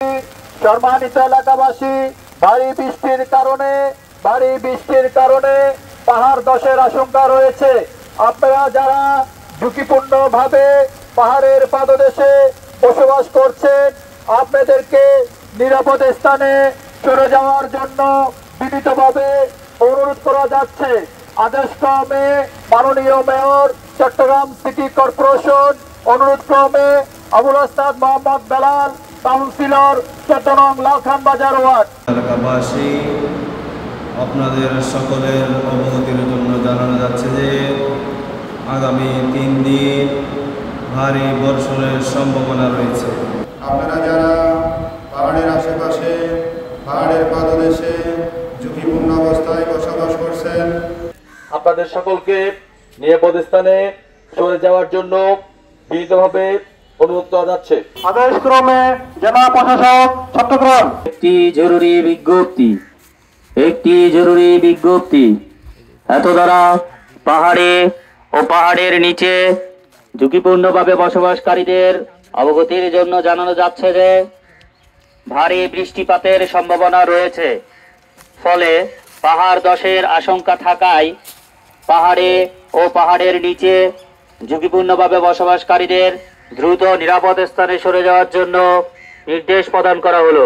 সম্মানিত এলাকাবাসী, ভারী বৃষ্টির কারণে পাহাড় ধসের আশঙ্কা রয়েছে। আপনারা যারা ঝুঁকিপূর্ণ ভাবে পাহাড়ের পাদদেশে বসবাস করছেন, আপনাদেরকে নিরাপদ স্থানে চলে যাওয়ার জন্য বিনীতভাবে অনুরোধ করা যাচ্ছে। আদেশক্রমে মাননীয় মেয়র, চট্টগ্রাম সিটি কর্পোরেশন, অনুরোধ ক্রমে আবুল হাসনাত মোহাম্মদ বেলাল, কাউন্সিলর, 14 নং লালখান বাজার ওয়ার্ড। এলাকাবাসী, আপনাদের সকলের অবগতির জন্য জানানো যাচ্ছে যে আগামী 3 দিন ভারী বর্ষণের সম্ভাবনা রয়েছে। আপনারা যারা পাহাড়ের আশেপাশে, পাহাড়ের পাদদেশে ঝুঁকিপূর্ণ অবস্থায় বসবাস করছেন, আপনাদের সকলকে নিরাপদ স্থানে চলে যাওয়ার জন্য বিনীতভাবে অনুরোধ করা যাচ্ছে। আদেশক্রমে জেলা প্রশাসক, চট্টগ্রাম। একটি জরুরি বিজ্ঞপ্তি এত দ্বারা পাহাড়ে ও পাহাড়ের নিচে ঝুঁকিপূর্ণভাবে বসবাসকারীদের অবগতির জন্য জানানো যাচ্ছে যে ভারী বৃষ্টিপাতের সম্ভাবনা রয়েছে। ফলে পাহাড় ধসের আশঙ্কা থাকায় পাহাড়ে ও পাহাড়ের নিচে ঝুঁকিপূর্ণভাবে বসবাসকারীদের দ্রুত নিরাপদ স্থানে সরে যাওয়ার জন্য নির্দেশ প্রদান করা হলো।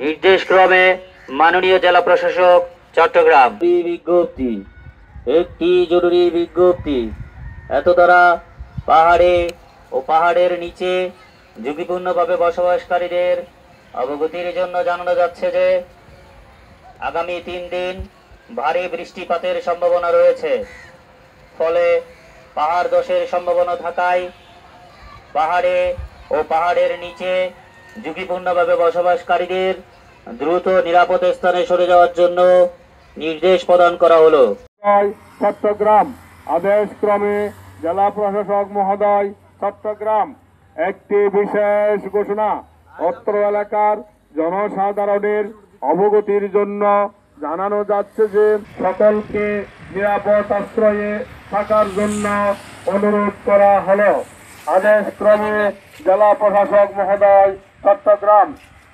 নির্দেশক্রমে মাননীয় জেলা প্রশাসক, চট্টগ্রাম। একটি জরুরি বিজ্ঞপ্তি এত দ্বারা পাহাড়ে ও পাহাড়ের নিচে ঝুঁকিপূর্ণভাবে বসবাসকারীদের অবগতির জন্য জানানো যাচ্ছে যে আগামী 3 দিন ভারী বৃষ্টিপাতের সম্ভাবনা রয়েছে। ফলে পাহাড় ধসের সম্ভাবনা থাকায় পাহাড়ে ও পাহাড়ের নিচে ঝুঁকিপূর্ণভাবে বসবাসকারীদের দ্রুত নিরাপদ স্থানে সরে যাওয়ার জন্য নির্দেশ প্রদান করা হলো। চট্টগ্রাম। আদেশক্রমে জেলা প্রশাসক মহোদয়, চট্টগ্রাম। একটি বিশেষ ঘোষণা অত্র এলাকার জনসাধারণের অবগতির জন্য জানানো যাচ্ছে যে সকলকে নিরাপদ আশ্রয়ে থাকার জন্য অনুরোধ করা হলো। আদেশক্রমে জেলা প্রশাসক মহোদয়, চট্টগ্রাম।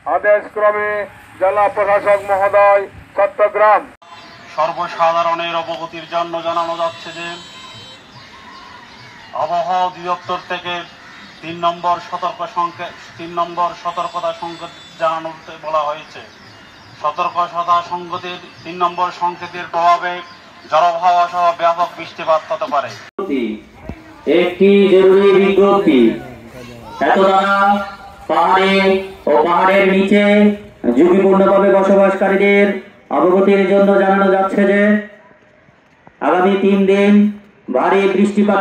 আদেশক্রমে জেলা প্রশাসক মহোদয়, চট্টগ্রাম। সর্বসাধারণের অবগতির জন্য জানানো যাচ্ছে যে আবহাওয়া অধিদপ্তর থেকে 3 নম্বর সতর্কতা সংকেত জানানোতে বলা হয়েছে। সতর্কতা সংকেতের 3 নম্বর সংকেতের প্রভাবে ঝড়ো হাওয়া সহ ব্যাপক বৃষ্টিপাত হতে পারে। একটি জরুরি বিজ্ঞপ্তি এত দ্বারা পাহাড়ে ও পাহাড়ের নিচে ঝুঁকিপূর্ণভাবে বসবাসকারীদের অবগতির জন্য জানানো যাচ্ছে যে আগামী 3 দিন ভারী বৃষ্টিপাত